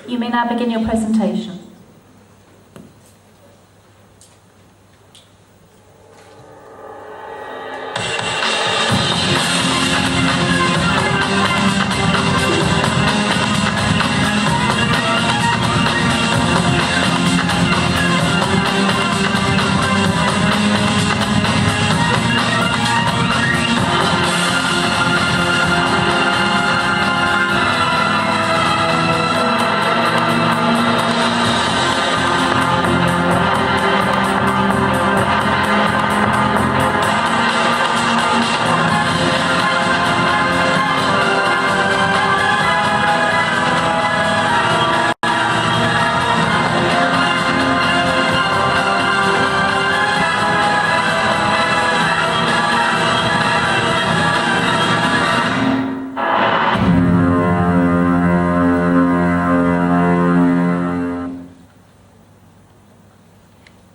You may now begin your presentation.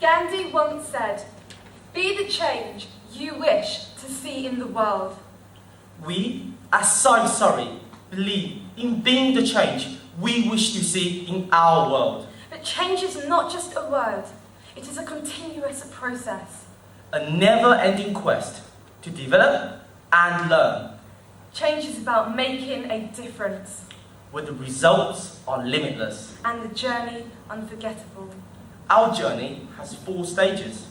Gandhi once said, "Be the change you wish to see in the world." We, as South Surrey, believe in being the change we wish to see in our world. But change is not just a word, it is a continuous process. A never-ending quest to develop and learn, Change is about making a difference, where the results are limitless. and the journey unforgettable. Our journey has 4 stages.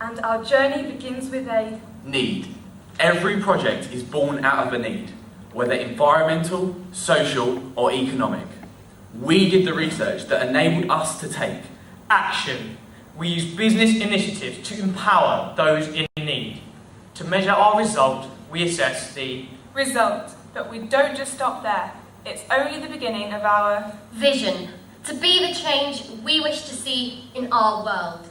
And our journey begins with a Need. Every project is born out of a need, whether environmental, social, or economic. We did the research that enabled us to take Action. We use business initiatives to empower those in need. To measure our result, we assess the result. But we don't just stop there. It's only the beginning of our Vision. To be the change we wish to see in our world.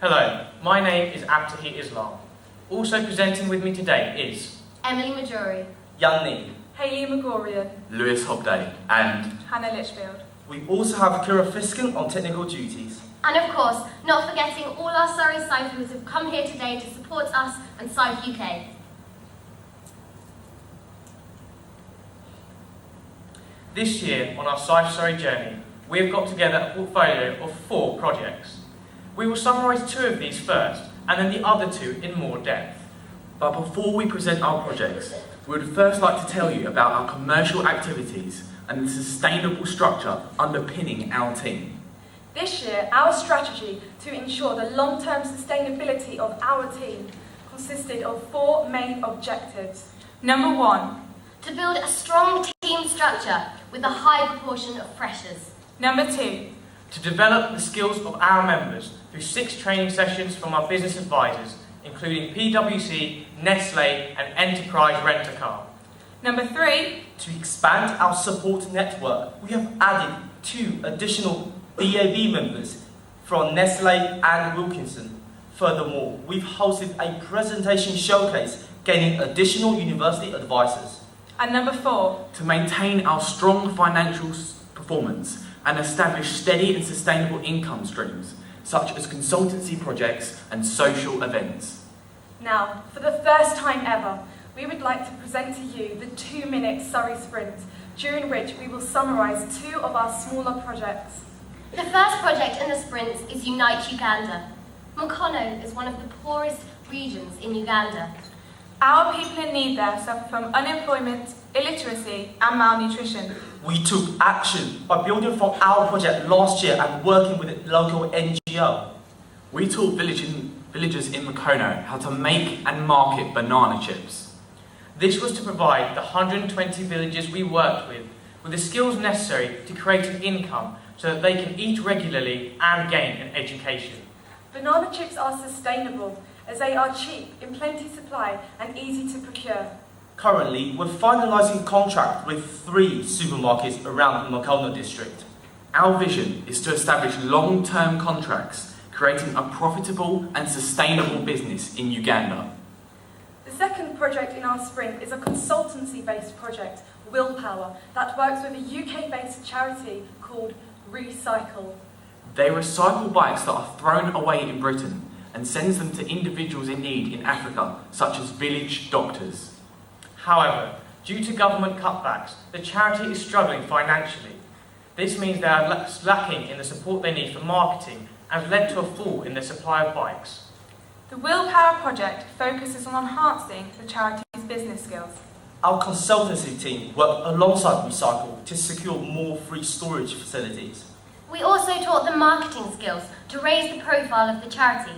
Hello, my name is Abtahi Islam. Also presenting with me today is Emily Majori. Yanni. Hayley Magorian, Lewis Hobday and Hannah Litchfield. We also have Kira Fiskin on technical duties. And of course, not forgetting all our Surrey Cyphers who've come here today to support us and Cypher UK. This year, on our South Surrey journey, we have got together a portfolio of 4 projects. We will summarise 2 of these first, and then the other 2 in more depth. But before we present our projects, we would first like to tell you about our commercial activities and the sustainable structure underpinning our team. This year, our strategy to ensure the long-term sustainability of our team consisted of 4 main objectives. Number 1. To build a strong team structure with a high proportion of freshers. Number 2. To develop the skills of our members through 6 training sessions from our business advisors, including PwC, Nestlé and Enterprise Rent-A-Car. Number 3. To expand our support network, we have added 2 additional DAB members from Nestlé and Wilkinson. Furthermore, we've hosted a presentation showcase gaining additional university advisors. And number 4. To maintain our strong financial performance and establish steady and sustainable income streams, such as consultancy projects and social events. Now, for the first time ever, we would like to present to you the 2-minute Surrey Sprint, during which we will summarise 2 of our smaller projects. The first project in the sprint is Unite Uganda. Mukono is one of the poorest regions in Uganda. Our people in need there suffer from unemployment, illiteracy and malnutrition. We took action by building from our project last year and working with a local NGO. We taught villagers in Mukono how to make and market banana chips. This was to provide the 120 villagers we worked with the skills necessary to create an income so that they can eat regularly and gain an education. Banana chips are sustainable as they are cheap, in plenty supply and easy to procure. Currently, we're finalising contract with 3 supermarkets around the Mukono district. Our vision is to establish long-term contracts, creating a profitable and sustainable business in Uganda. The second project in our sprint is a consultancy-based project, Willpower, that works with a UK-based charity called Recycle. They recycle bikes that are thrown away in Britain and sends them to individuals in need in Africa, such as village doctors. However, due to government cutbacks, the charity is struggling financially. This means they are lacking in the support they need for marketing and has led to a fall in the supply of bikes. The Willpower project focuses on enhancing the charity's business skills. Our consultancy team worked alongside Recycle to secure more free storage facilities. We also taught them marketing skills to raise the profile of the charity,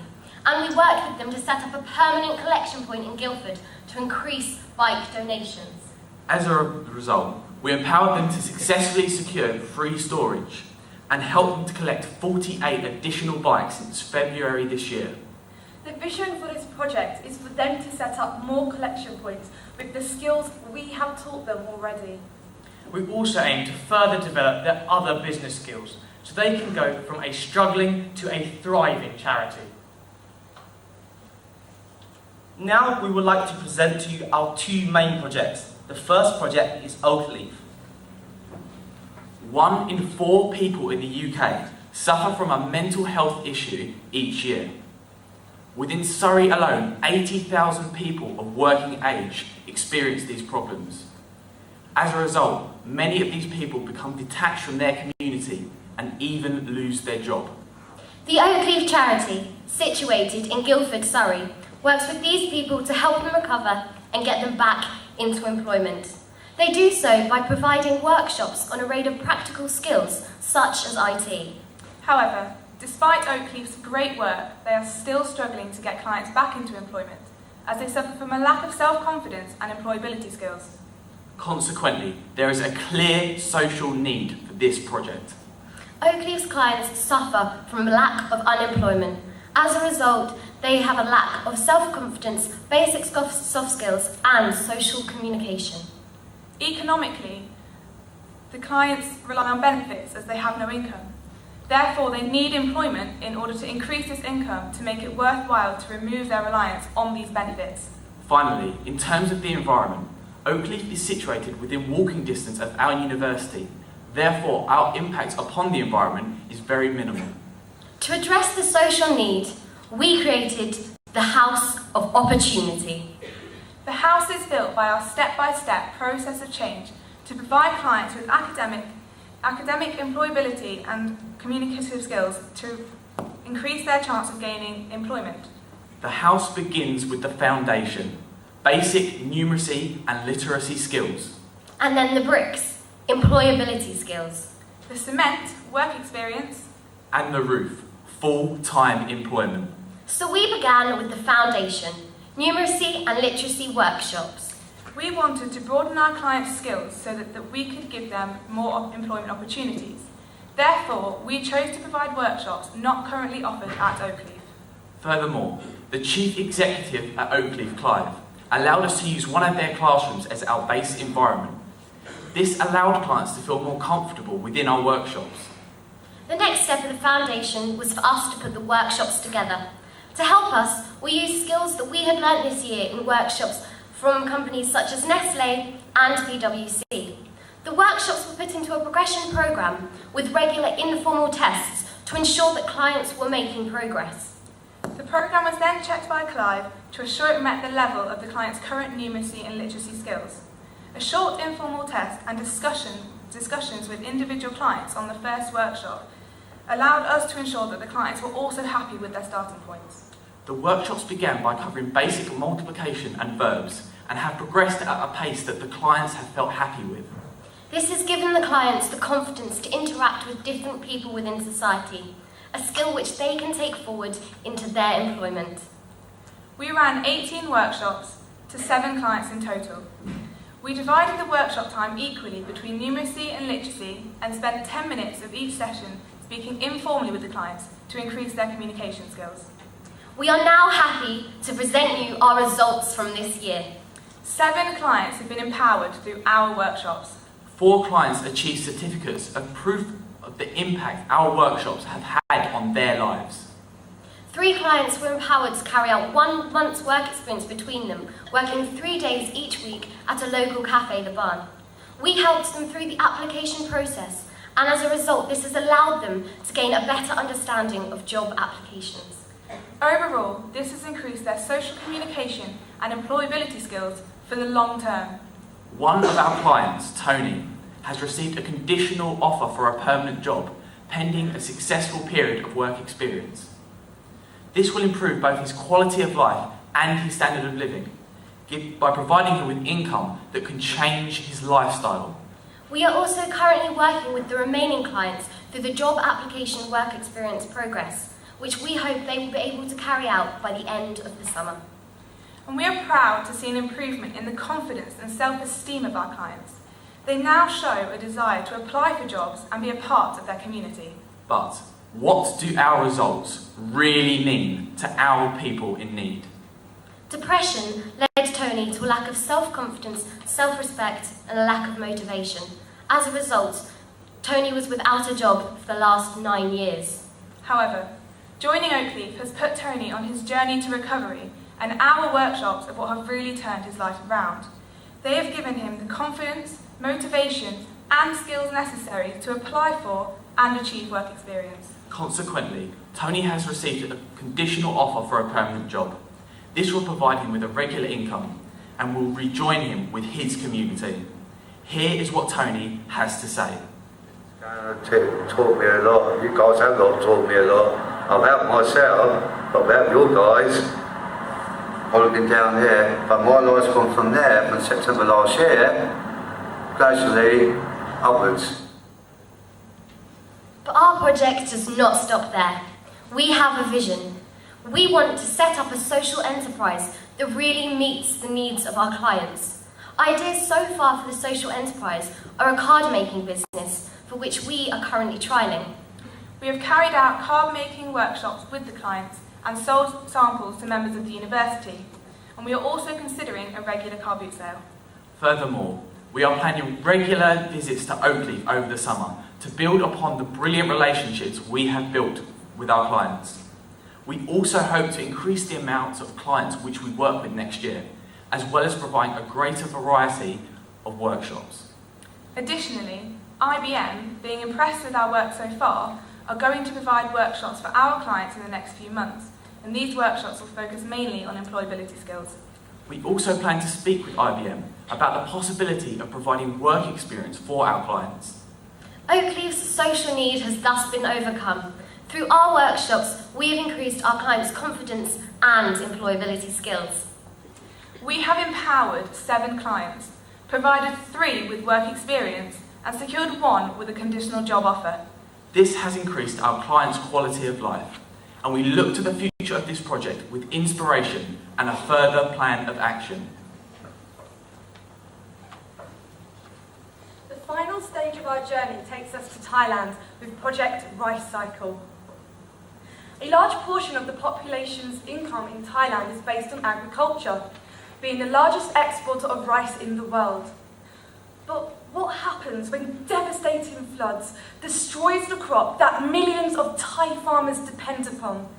and we worked with them to set up a permanent collection point in Guildford to increase bike donations. As a result, we empowered them to successfully secure free storage and helped them to collect 48 additional bikes since February this year. The vision for this project is for them to set up more collection points with the skills we have taught them already. We also aim to further develop their other business skills so they can go from a struggling to a thriving charity. Now we would like to present to you our two main projects. The first project is Oakleaf. 1 in 4 people in the UK suffer from a mental health issue each year. Within Surrey alone, 80,000 people of working age experience these problems. As a result, many of these people become detached from their community and even lose their job. The Oakleaf charity, situated in Guildford, Surrey, works with these people to help them recover and get them back into employment. They do so by providing workshops on a range of practical skills, such as IT. However, despite Oakleaf's great work, they are still struggling to get clients back into employment, as they suffer from a lack of self-confidence and employability skills. Consequently, there is a clear social need for this project. Oakleaf's clients suffer from a lack of unemployment. As a result, they have a lack of self-confidence, basic soft skills, and social communication. Economically, the clients rely on benefits as they have no income. Therefore, they need employment in order to increase this income to make it worthwhile to remove their reliance on these benefits. Finally, in terms of the environment, Oakleaf is situated within walking distance of our university. Therefore, our impact upon the environment is very minimal. To address the social need, we created the House of Opportunity. The house is built by our step-by-step process of change to provide clients with academic employability and communicative skills to increase their chance of gaining employment. The house begins with the foundation, basic numeracy and literacy skills. And then the bricks, employability skills. The cement, work experience. And the roof, full-time employment. So we began with the foundation, numeracy and literacy workshops. We wanted to broaden our clients' skills so that we could give them more employment opportunities. Therefore, we chose to provide workshops not currently offered at Oakleaf. Furthermore, the Chief Executive at Oakleaf, Clive, allowed us to use one of their classrooms as our base environment. This allowed clients to feel more comfortable within our workshops. The next step of the foundation was for us to put the workshops together. To help us, we used skills that we had learnt this year in workshops from companies such as Nestlé and PwC. The workshops were put into a progression programme with regular informal tests to ensure that clients were making progress. The programme was then checked by Clive to assure it met the level of the client's current numeracy and literacy skills. A short informal test and discussions with individual clients on the first workshop allowed us to ensure that the clients were also happy with their starting points. The workshops began by covering basic multiplication and verbs and have progressed at a pace that the clients have felt happy with. This has given the clients the confidence to interact with different people within society, a skill which they can take forward into their employment. We ran 18 workshops to 7 clients in total. We divided the workshop time equally between numeracy and literacy and spent 10 minutes of each session speaking informally with the clients to increase their communication skills. We are now happy to present you our results from this year. 7 clients have been empowered through our workshops. 4 clients achieved certificates of proof of the impact our workshops have had on their lives. 3 clients were empowered to carry out 1 month's work experience between them, working 3 days each week at a local cafe, The Barn. We helped them through the application process, and as a result, this has allowed them to gain a better understanding of job applications. Overall, this has increased their social communication and employability skills for the long term. One of our clients, Tony, has received a conditional offer for a permanent job, pending a successful period of work experience. This will improve both his quality of life and his standard of living, by providing him with income that can change his lifestyle. We are also currently working with the remaining clients through the Job Application Work Experience Progress, which we hope they will be able to carry out by the end of the summer. And we are proud to see an improvement in the confidence and self-esteem of our clients. They now show a desire to apply for jobs and be a part of their community. But what do our results really mean to our people in need? Depression led Tony to a lack of self-confidence, self-respect and a lack of motivation. As a result, Tony was without a job for the last 9 years. However, joining Oakleaf has put Tony on his journey to recovery, and our workshops are what have really turned his life around. They have given him the confidence, motivation and skills necessary to apply for and achieve work experience. Consequently, Tony has received a conditional offer for a permanent job. This will provide him with a regular income and will rejoin him with his community. Here is what Tony has to say. Taught me a lot. You guys have taught me a lot about myself, about your guys. I've been down here, but my life's gone from there, from September last year, gradually upwards. But our project does not stop there. We have a vision. We want to set up a social enterprise that really meets the needs of our clients. Ideas so far for the social enterprise are a card-making business, for which we are currently trialling. We have carried out card-making workshops with the clients and sold samples to members of the university, and we are also considering a regular car boot sale. Furthermore, we are planning regular visits to Oakleaf over the summer to build upon the brilliant relationships we have built with our clients. We also hope to increase the amounts of clients which we work with next year, as well as providing a greater variety of workshops. Additionally, IBM, being impressed with our work so far, are going to provide workshops for our clients in the next few months, and these workshops will focus mainly on employability skills. We also plan to speak with IBM about the possibility of providing work experience for our clients. Oakleaf's social need has thus been overcome. Through our workshops, we have increased our clients' confidence and employability skills. We have empowered 7 clients, provided 3 with work experience, and secured 1 with a conditional job offer. This has increased our clients' quality of life, and we look to the future of this project with inspiration and a further plan of action. The final stage of our journey takes us to Thailand with Project Rice Cycle. A large portion of the population's income in Thailand is based on agriculture, being the largest exporter of rice in the world. But what happens when devastating floods destroys the crop that millions of Thai farmers depend upon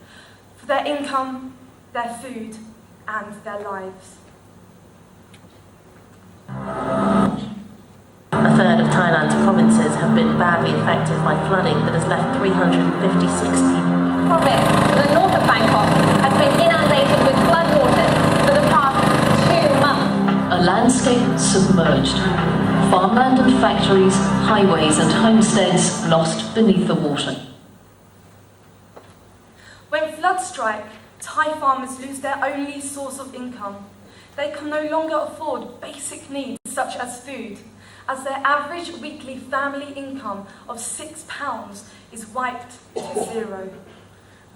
for their income, their food, and their lives? A third of Thailand's provinces have been badly affected by flooding that has left 356 people. Province to the north of Bangkok has been inundated with floodwaters for the past 2 months. A landscape submerged. Farmland and factories, highways and homesteads lost beneath the water. When floods strike, Thai farmers lose their only source of income. They can no longer afford basic needs such as food, as their average weekly family income of £6 is wiped to zero.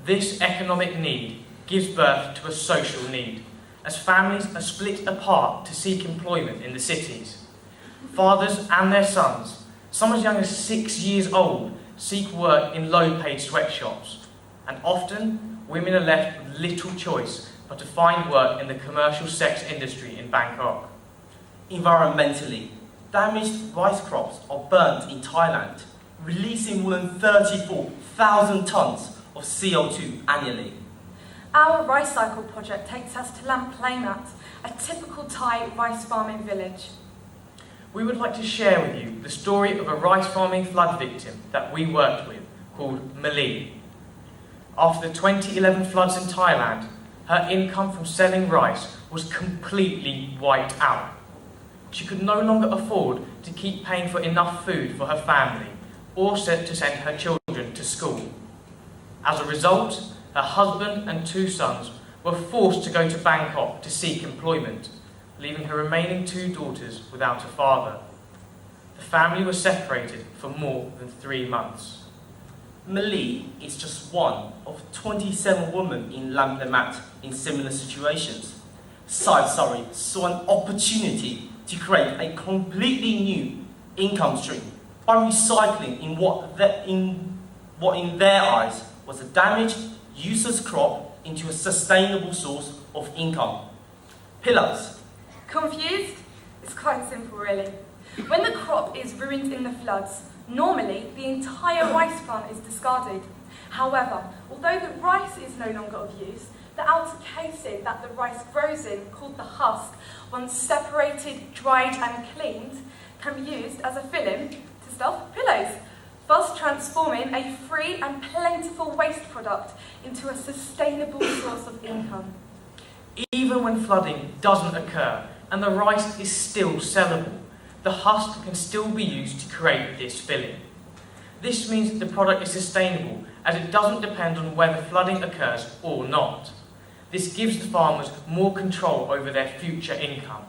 This economic need gives birth to a social need, as families are split apart to seek employment in the cities. Fathers and their sons, some as young as 6 years old, seek work in low-paid sweatshops, and often women are left with little choice but to find work in the commercial sex industry in Bangkok. Environmentally, damaged rice crops are burnt in Thailand, releasing more than 34,000 tonnes of CO2 annually. Our Rice Cycle project takes us to Lamplainat, a typical Thai rice farming village. We would like to share with you the story of a rice farming flood victim that we worked with, called Malie. After the 2011 floods in Thailand, her income from selling rice was completely wiped out. She could no longer afford to keep paying for enough food for her family or to send her children to school. As a result, her husband and 2 sons were forced to go to Bangkok to seek employment, leaving her remaining 2 daughters without a father. The family was separated for more than 3 months. Malie is just one of 27 women in Lamplamat in similar situations. Surrey saw an opportunity to create a completely new income stream by recycling in what in their eyes was a damaged, useless crop into a sustainable source of income. Pillows. Confused? It's quite simple, really. When the crop is ruined in the floods, normally the entire rice plant is discarded. However, although the rice is no longer of use, the outer casing that the rice grows in, called the husk, once separated, dried and cleaned, can be used as a filling to stuff pillows, thus transforming a free and plentiful waste product into a sustainable source of income. Even when flooding doesn't occur and the rice is still sellable, the husk can still be used to create this filling. This means that the product is sustainable as it doesn't depend on whether flooding occurs or not. This gives the farmers more control over their future income.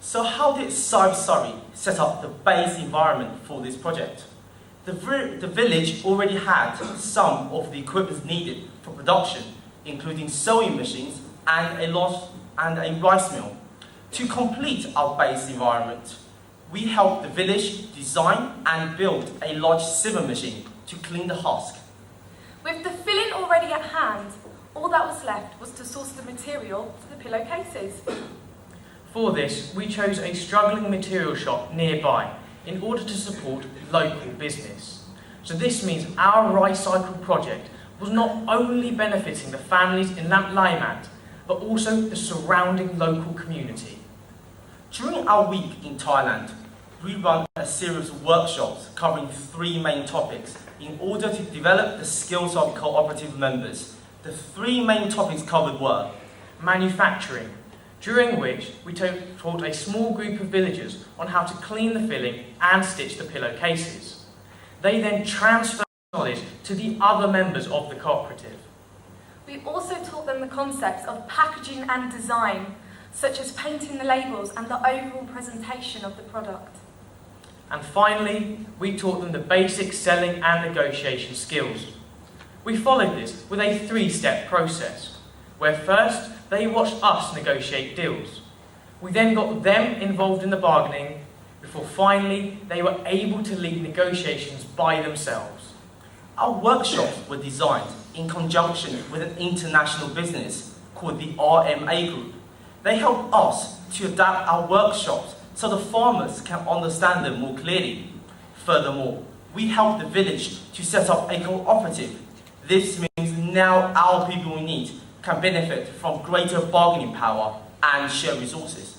So how did Surrey set up the base environment for this project? The village already had some of the equipment needed for production, including sewing machines and a rice mill. To complete our base environment, we helped the village design and build a large sieve machine to clean the husk. With the filling already at hand, all that was left was to source the material for the pillowcases. For this, we chose a struggling material shop nearby in order to support local business. So this means our rice cycle project was not only benefiting the families in Lamplamat, but also the surrounding local community. During our week in Thailand, we run a series of workshops covering 3 main topics in order to develop the skills of cooperative members. The 3 main topics covered were manufacturing, during which we taught a small group of villagers on how to clean the filling and stitch the pillowcases. They then transferred knowledge to the other members of the cooperative. We also taught them the concepts of packaging and design, such as painting the labels and the overall presentation of the product. And finally, we taught them the basic selling and negotiation skills. We followed this with a 3-step process, where first they watched us negotiate deals. We then got them involved in the bargaining, before finally they were able to lead negotiations by themselves. Our workshops were designed in conjunction with an international business called the RMA Group. They helped us to adapt our workshops so the farmers can understand them more clearly. Furthermore, we helped the village to set up a cooperative. This means now our people in need can benefit from greater bargaining power and share resources.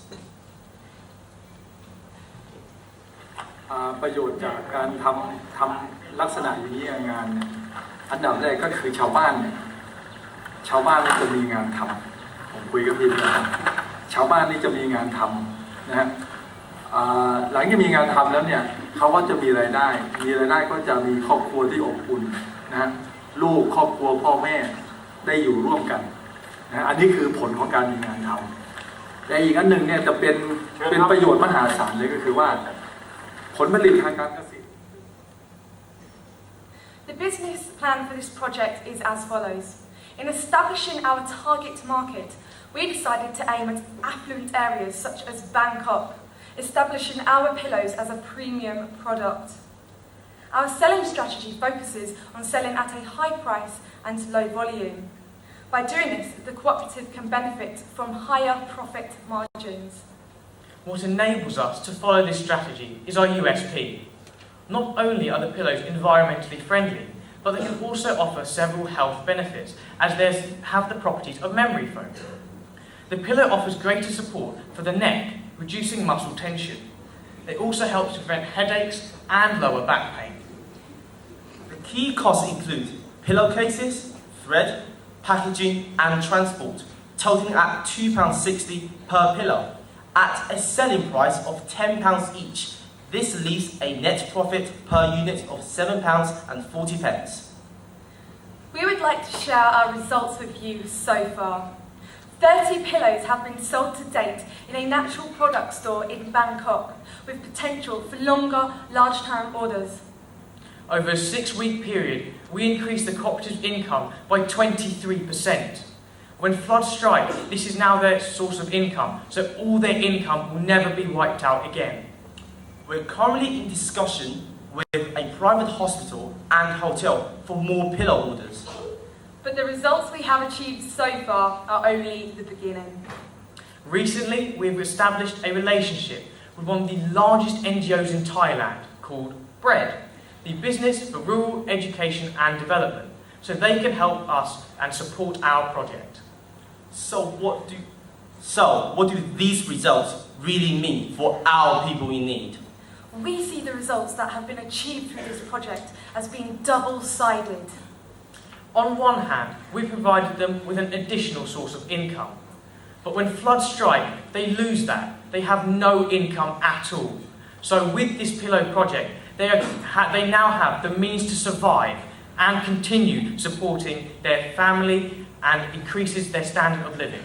ประโยชน์จากการทำลักษณะอย่างนี้งานเนี่ยอันดับแรกก็คือชาวบ้านจะมีงานทำผมคุยกับพี่นะครับชาวบ้านนี่จะมีงานทำนะฮะหลังจากมีงานทำแล้วเนี่ยเขาก็จะมีรายได้ก็จะมีครอบครัวที่อบอุ่นนะฮะลูกครอบครัวพ่อแม่ได้อยู่ร่วมกันนะอันนี้คือผลของการมีงานทำแต่อีกอันหนึ่งเนี่ยจะเป็นประโยชน์มหาศาลเลยก็คือว่าผลผลิตทางการเกษตร The business plan for this project is as follows. In establishing our target market, we decided to aim at affluent areas such as Bangkok, establishing our pillows as a premium product. Our selling strategy focuses on selling at a high price and low volume. By doing this, the cooperative can benefit from higher profit margins. What enables us to follow this strategy is our USP. Not only are the pillows environmentally friendly, but they can also offer several health benefits, as they have the properties of memory foam. The pillow offers greater support for the neck, reducing muscle tension. They also help to prevent headaches and lower back pain. The key costs include pillowcases, thread, packaging and transport, totaling at £2.60 per pillow. at a selling price of £10 each. This leaves a net profit per unit of £7.40. We would like to share our results with you so far. 30 pillows have been sold to date in a natural product store in Bangkok, with potential for longer, large-term orders. Over a 6-week period, we increased the cooperative's income by 23%. When floods strike, this is now their source of income, so all their income will never be wiped out again. We're currently in discussion with a private hospital and hotel for more pillow orders. But the results we have achieved so far are only the beginning. Recently, we've established a relationship with one of the largest NGOs in Thailand called BREAD, the Business for Rural Education and Development, so they can help us and support our project. So what do these results really mean for our people in need? We see the results that have been achieved through this project as being double-sided. On one hand, we provided them with an additional source of income. But when floods strike, they lose that. They have no income at all. So with this pillow project, they now have the means to survive and continue supporting their family and increases their standard of living.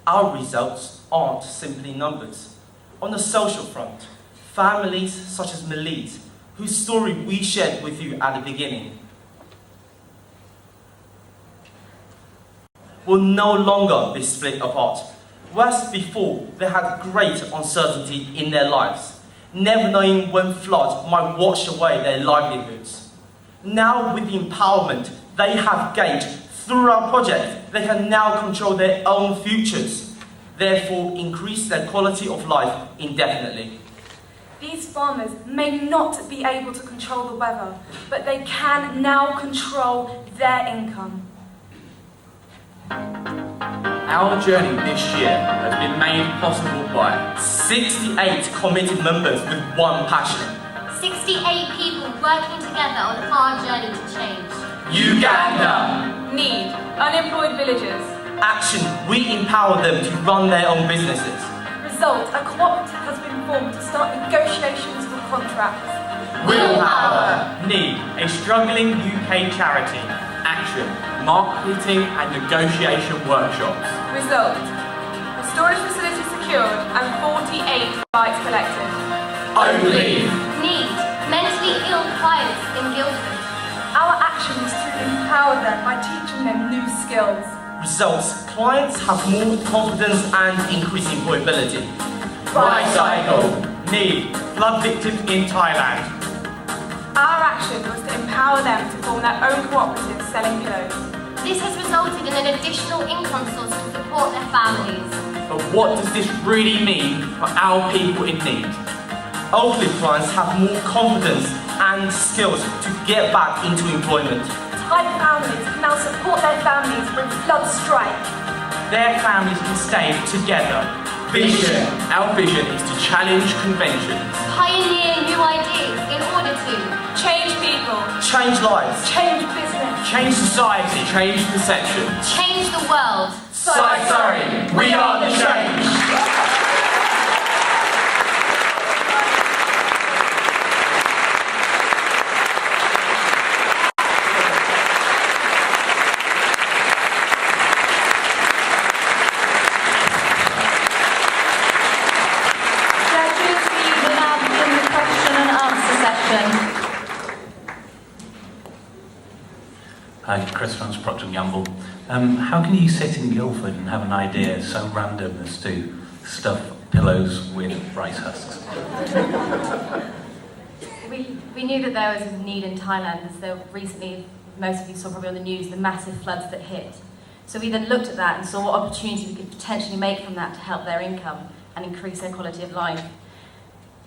Our results aren't simply numbers. On the social front, families such as Melise, whose story we shared with you at the beginning, will no longer be split apart. Whereas before, they had great uncertainty in their lives, never knowing when floods might wash away their livelihoods. Now, with the empowerment they have gained through our project, they can now control their own futures, therefore increase their quality of life indefinitely. These farmers may not be able to control the weather, but they can now control their income. Our journey this year has been made possible by 68 committed members with one passion. 68 people working together on our journey to change. Uganda! Need, unemployed villagers. Action, we empower them to run their own businesses. Result, a cooperative has been formed to start negotiations for contracts. Willpower! Need, a struggling UK charity. Action, marketing and negotiation workshops. Result, a storage facility secured and 48 rights collected. Only! Need, mentally ill clients in Guildford. Our action is to empower them by teaching them new skills. Results, clients have more confidence and increased employability. Right cycle! Need, flood victims in Thailand. Our action was to empower them to form their own cooperative selling pillows. This has resulted in an additional income source to support their families. But what does this really mean for our people in need? Hopefully clients have more confidence and skills to get back into employment. Thai families can now support their families when floods strike. Their families can stay together. Vision! Our vision is to challenge conventions. Pioneer new ideas in order to Change people. Change lives. Change business. change society. Change perceptions. change the world. Sorry, we are the change! Judges, we will now begin the question and answer session. Hi, Chris from Procter & Gamble. How can you sit in Guildford and have an idea so random as to stuff pillows with rice husks? We knew that there was a need in Thailand, as there recently, most of you saw probably on the news, the massive floods that hit. So we then looked at that and saw what opportunity we could potentially make from that to help their income and increase their quality of life.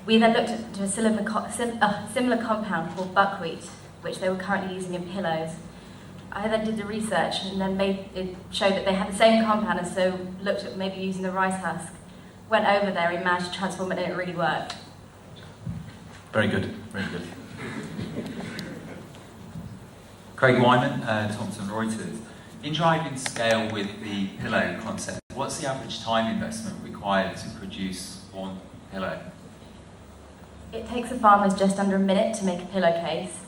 We then looked at a similar compound called buckwheat, which they were currently using in pillows. I then did the research and then it showed that they had the same compound, and so looked at maybe using the rice husk. Went over there and managed to transform it, and it really worked. Very good, very good. Craig Wyman, Thomson Reuters. In driving scale with the pillow concept, what's the average time investment required required to produce one pillow? It takes the farmers just under a minute to make a pillowcase.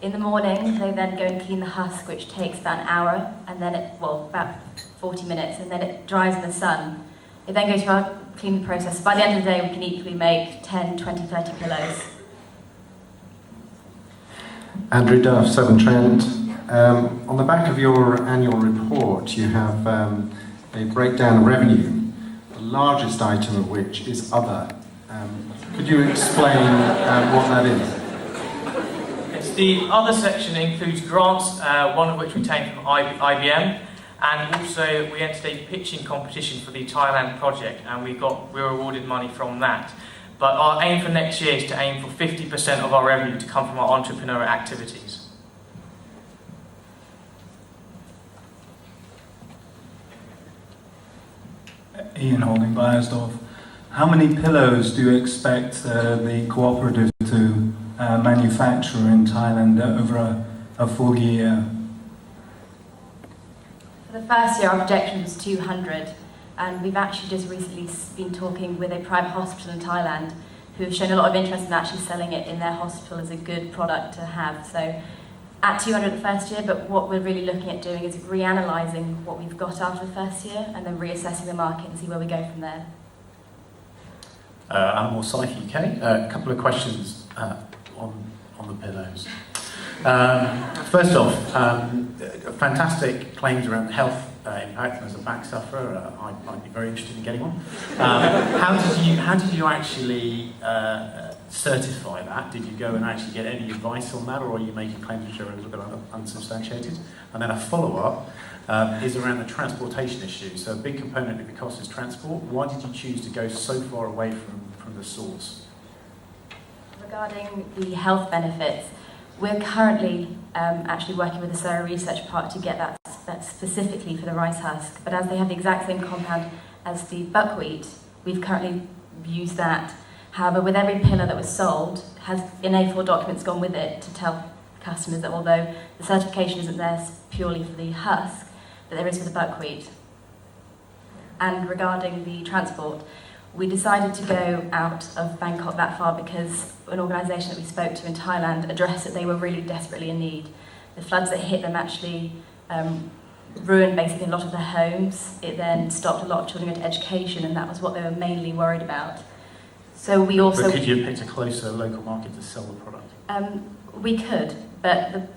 In the morning, they then go and clean the husk, which takes about an hour, and then about 40 minutes, and then it dries in the sun. It then goes through our cleaning process. By the end of the day, we can easily make 10, 20, 30 pillows. Andrew Duff, Severn Trent. On the back of your annual report, you have a breakdown of revenue, the largest item of which is other. Could you explain what that is? The other section includes grants, one of which we obtained from IBM, and also we entered a pitching competition for the Thailand project, and we were awarded money from that. But our aim for next year is to aim for 50% of our revenue to come from our entrepreneurial activities. Ian Holding, Bayersdorf. How many pillows do you expect the cooperative to manufacture in Thailand over a full year? For the first year, our projection was 200, and we've actually just recently been talking with a private hospital in Thailand who have shown a lot of interest in actually selling it in their hospital as a good product to have. So at 200 the first year, but what we're really looking at doing is reanalysing what we've got after the first year and then reassessing the market and see where we go from there. Animal Psyche UK. A couple of questions on the pillows. First off, fantastic claims around health impact, and as a back sufferer, I'd be very interested in getting one. How did you actually certify that? Did you go and actually get any advice on that, or are you making claims which are a little bit unsubstantiated? And then a follow-up is around the transportation issue. So a big component of the cost is transport. Why did you choose to go so far away from the source? Regarding the health benefits, we're currently actually working with the Surrey Research Park to get that specifically for the rice husk, but as they have the exact same compound as the buckwheat, we've currently used that. However, with every pillar that was sold, has in A4 documents gone with it to tell customers that although the certification isn't there purely for the husk, but there is for the buckwheat. And regarding the transport, we decided to go out of Bangkok that far because an organisation that we spoke to in Thailand addressed that they were really desperately in need. The floods that hit them actually ruined basically a lot of their homes. It then stopped a lot of children going to education, and that was what they were mainly worried about. So we also... But could you have picked a closer local market to sell the product? We could, but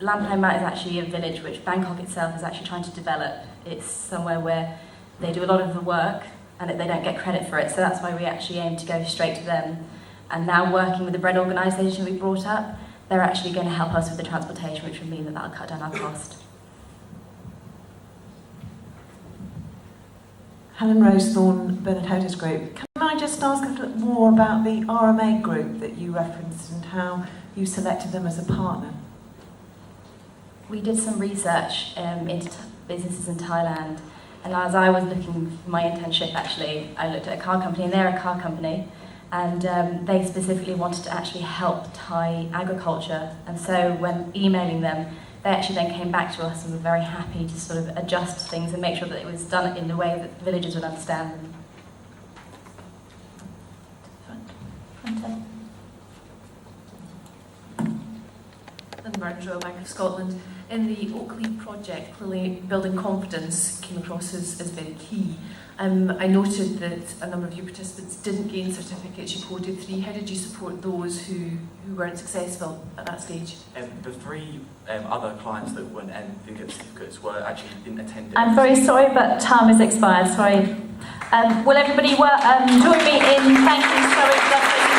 Lampang Mat is actually a village which Bangkok itself is actually trying to develop. It's somewhere where they do a lot of the work and they don't get credit for it, so that's why we actually aim to go straight to them. And now working with the bread organisation we brought up, they're actually going to help us with the transportation, which would mean that that'll cut down our cost. Helen Rose-Thorne, Bernard Hoda's group. Can I just ask a little more about the RMA group that you referenced and how you selected them as a partner? We did some research into businesses in Thailand, and as I was looking for my internship actually, I looked at a car company, and they're a car company, and they specifically wanted to actually help Thai agriculture, and so when emailing them, they actually then came back to us and were very happy to sort of adjust things and make sure that it was done in the way that the villagers would understand them. And Martin Royal Bank of Scotland. In the Oakley project, clearly building confidence came across as very key. I noted that a number of your participants didn't gain certificates. You quoted 3. How did you support those who weren't successful at that stage? The 3 other clients that didn't get certificates didn't attend. I'm very sorry, but time has expired. Sorry. Will everybody join me in thanking Surrey?